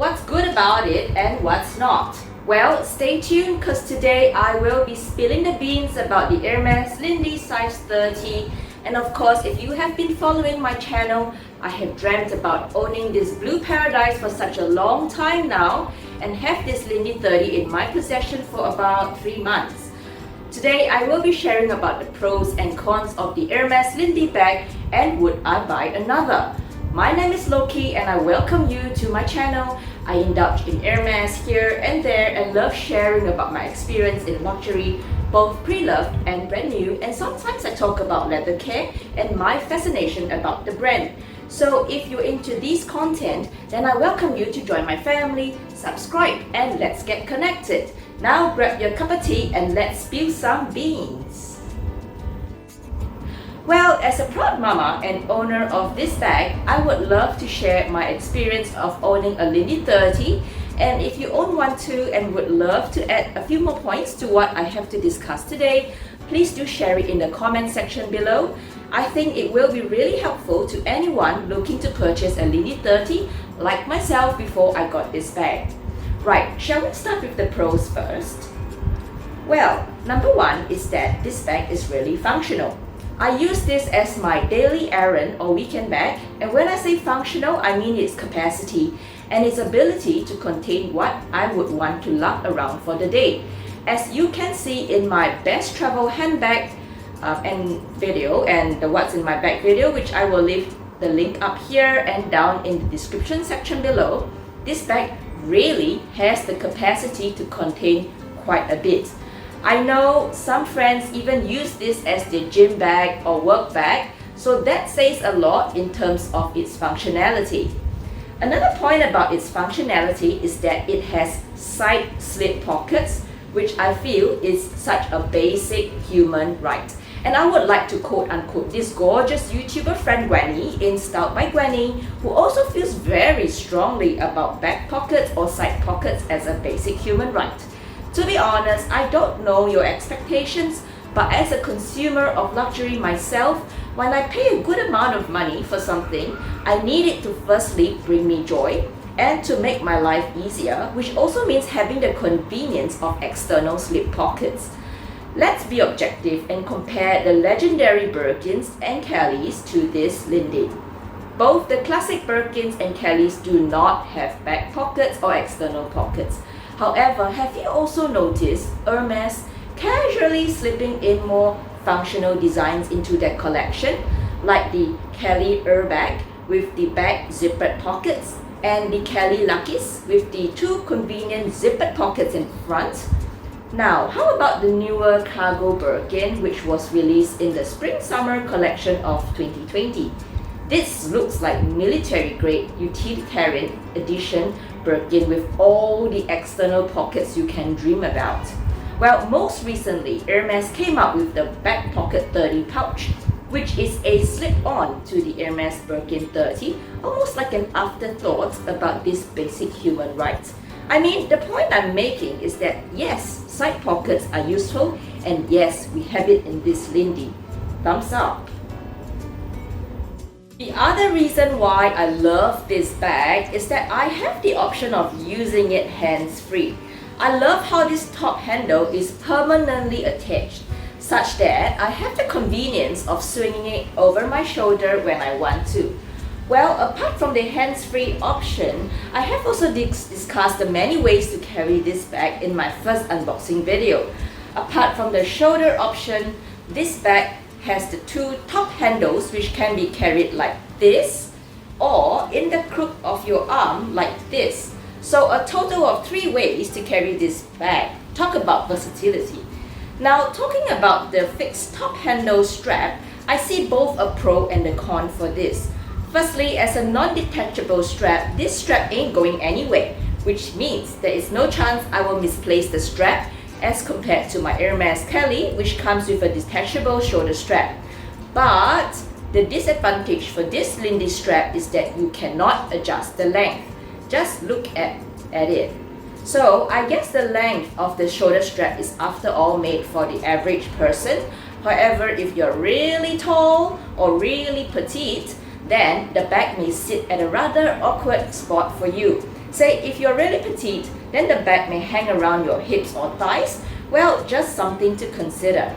what's good about it and what's not? Well, stay tuned because today I will be spilling the beans about the Hermes Lindy size 30. And of course, if you have been following my channel, I have dreamt about owning this blue paradise for such a long time now and have this Lindy 30 in my possession for about 3 months. Today, I will be sharing about the pros and cons of the Hermes Lindy bag and would I buy another. My name is Lokie and I welcome you to my channel. I indulge in Hermes here and there and love sharing about my experience in luxury, both pre-loved and brand new, and sometimes I talk about leather care and my fascination about the brand. So if you're into this content, then I welcome you to join my family, subscribe, and let's get connected. Now grab your cup of tea and let's spill some beans. Well, as a proud mama and owner of this bag, I would love to share my experience of owning a Lindy 30. And if you own one too and would love to add a few more points to what I have to discuss today, please do share it in the comment section below. I think it will be really helpful to anyone looking to purchase a Lindy 30 like myself before I got this bag. Right, shall we start with the pros first? Well, number one is that this bag is really functional. I use this as my daily errand or weekend bag, and when I say functional, I mean its capacity and its ability to contain what I would want to lug around for the day. As you can see in my best travel handbag and video and the what's in my bag video, which I will leave the link up here and down in the description section below, this bag really has the capacity to contain quite a bit. I know some friends even use this as their gym bag or work bag, so that says a lot in terms of its functionality. Another point about its functionality is that it has side slip pockets, which I feel is such a basic human right. And I would like to quote unquote this gorgeous YouTuber friend Gwenny in StyledByGwenny, who also feels very strongly about back pockets or side pockets as a basic human right. To be honest, I don't know your expectations, but as a consumer of luxury myself, when I pay a good amount of money for something, I need it to firstly bring me joy and to make my life easier, which also means having the convenience of external slip pockets. Let's be objective and compare the legendary Birkins and Kellys to this Lindy. Both the classic Birkins and Kellys do not have back pockets or external pockets. However, have you also noticed Hermes casually slipping in more functional designs into their collection, like the Kelly bag with the back zippered pockets and the Kelly Luckies with the 2 convenient zippered pockets in front? Now, how about the newer cargo Birkin, which was released in the spring-summer collection of 2020? This looks like military-grade utilitarian edition Birkin with all the external pockets you can dream about. Well, most recently, Hermes came out with the Back Pocket 30 pouch, which is a slip-on to the Hermes Birkin 30, almost like an afterthought about this basic human right. I mean, the point I'm making is that yes, side pockets are useful, and yes, we have it in this Lindy. Thumbs up! The other reason why I love this bag is that I have the option of using it hands-free. I love how this top handle is permanently attached, such that I have the convenience of swinging it over my shoulder when I want to. Well, apart from the hands-free option, I have also discussed the many ways to carry this bag in my first unboxing video. Apart from the shoulder option, this bag has the 2 top handles which can be carried like this or in the crook of your arm like this. So a total of 3 ways to carry this bag. Talk about versatility. Now, talking about the fixed top handle strap, I see both a pro and a con for this. Firstly, as a non-detachable strap, this strap ain't going anywhere, which means there is no chance I will misplace the strap as compared to my Hermes Kelly, which comes with a detachable shoulder strap. But the disadvantage for this Lindy strap is that you cannot adjust the length. Just look at it. So I guess the length of the shoulder strap is after all made for the average person. However, if you're really tall or really petite, then the bag may sit at a rather awkward spot for you. Say if you're really petite, then the bag may hang around your hips or thighs. Well, just something to consider.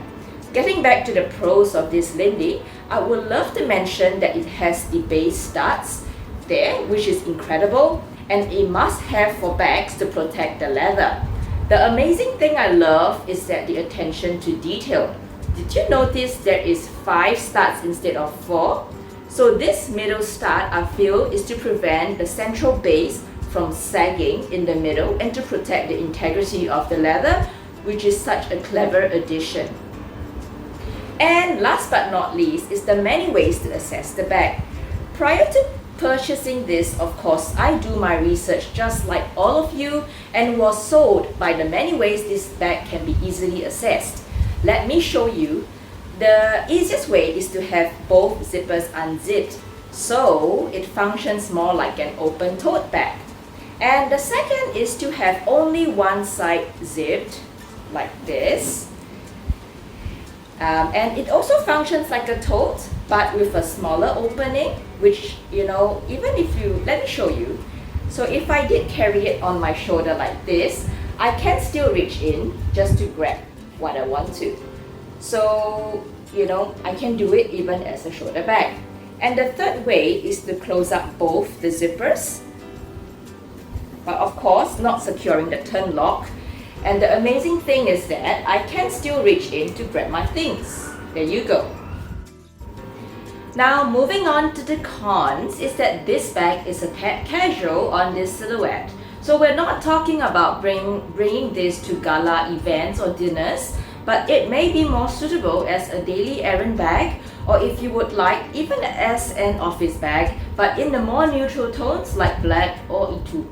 Getting back to the pros of this Lindy, I would love to mention that it has the base studs there, which is incredible, and a must-have for bags to protect the leather. The amazing thing I love is that the attention to detail. Did you notice there is 5 studs instead of 4? So this middle stud I feel is to prevent the central base from sagging in the middle and to protect the integrity of the leather, which is such a clever addition. And last but not least is the many ways to access the bag. Prior to purchasing this, of course, I do my research just like all of you and was sold by the many ways this bag can be easily accessed. Let me show you. The easiest way is to have both zippers unzipped, so it functions more like an open tote bag. And the second is to have only one side zipped, like this. And it also functions like a tote, but with a smaller opening, which, even if you, let me show you. So if I did carry it on my shoulder like this, I can still reach in just to grab what I want to. So, I can do it even as a shoulder bag. And the third way is to close up both the zippers, but of course not securing the turn lock. And the amazing thing is that I can still reach in to grab my things. There you go. Now moving on to the cons is that this bag is a tad casual on this silhouette. So we're not talking about bringing this to gala events or dinners, but it may be more suitable as a daily errand bag, or if you would like, even as an office bag, but in the more neutral tones like black or etude.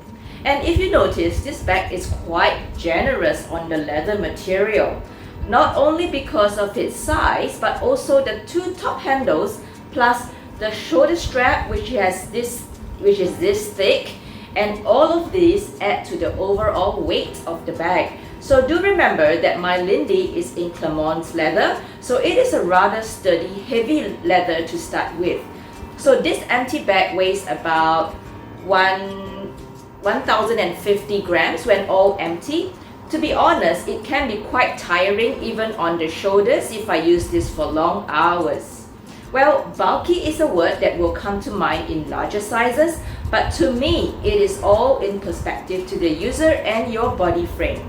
And if you notice, this bag is quite generous on the leather material, not only because of its size, but also the 2 top handles, plus the shoulder strap, which is this thick, and all of these add to the overall weight of the bag. So do remember that my Lindy is in Clermont's leather, so it is a rather sturdy, heavy leather to start with. So this empty bag weighs about 1,050 grams when all empty. To be honest, it can be quite tiring even on the shoulders if I use this for long hours. Well, bulky is a word that will come to mind in larger sizes, but to me, it is all in perspective to the user and your body frame.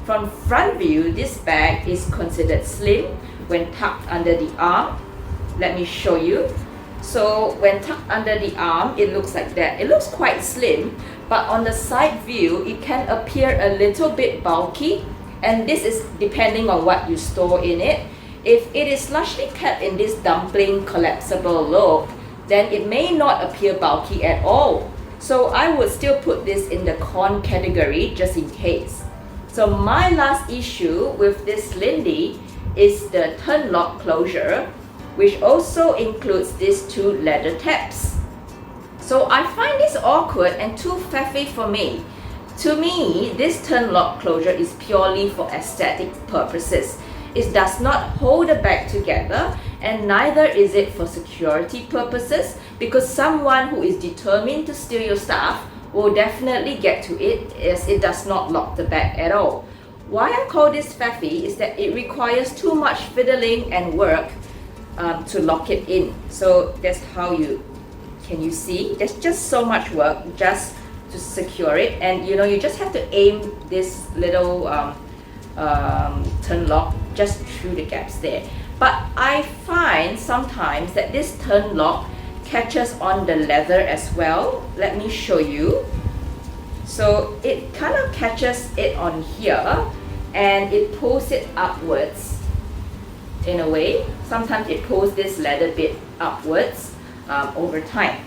From front view, this bag is considered slim when tucked under the arm. Let me show you. So when tucked under the arm, it looks like that. It looks quite slim, but on the side view, it can appear a little bit bulky, and this is depending on what you store in it. If it is largely kept in this dumpling collapsible look, then it may not appear bulky at all. So I would still put this in the con category just in case. So my last issue with this Lindy is the turn lock closure, which also includes these 2 leather tabs. So I find this awkward and too faffy for me. To me, this turn lock closure is purely for aesthetic purposes. It does not hold the bag together, and neither is it for security purposes, because someone who is determined to steal your stuff will definitely get to it, as it does not lock the bag at all. Why I call this faffy is that it requires too much fiddling and work to lock it in. So that's how can you see? There's just so much work just to secure it, and you just have to aim this little turn lock just through the gaps there. But I find sometimes that this turn lock catches on the leather as well. Let me show you. So it kind of catches it on here and it pulls it upwards in a way. Sometimes it pulls this leather bit upwards over time.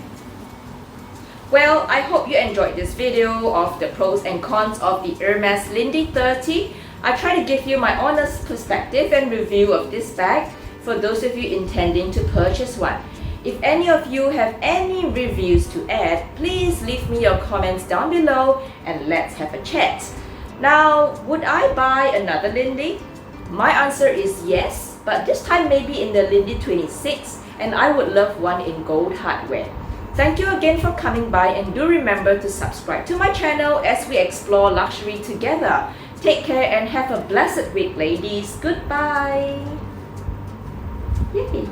Well, I hope you enjoyed this video of the pros and cons of the Hermes Lindy 30. I try to give you my honest perspective and review of this bag for those of you intending to purchase one. If any of you have any reviews to add, please leave me your comments down below and let's have a chat. Now, would I buy another Lindy? My answer is yes, but this time maybe in the Lindy 26, and I would love one in gold hardware. Thank you again for coming by, and do remember to subscribe to my channel as we explore luxury together. Take care and have a blessed week, ladies. Goodbye. Yay.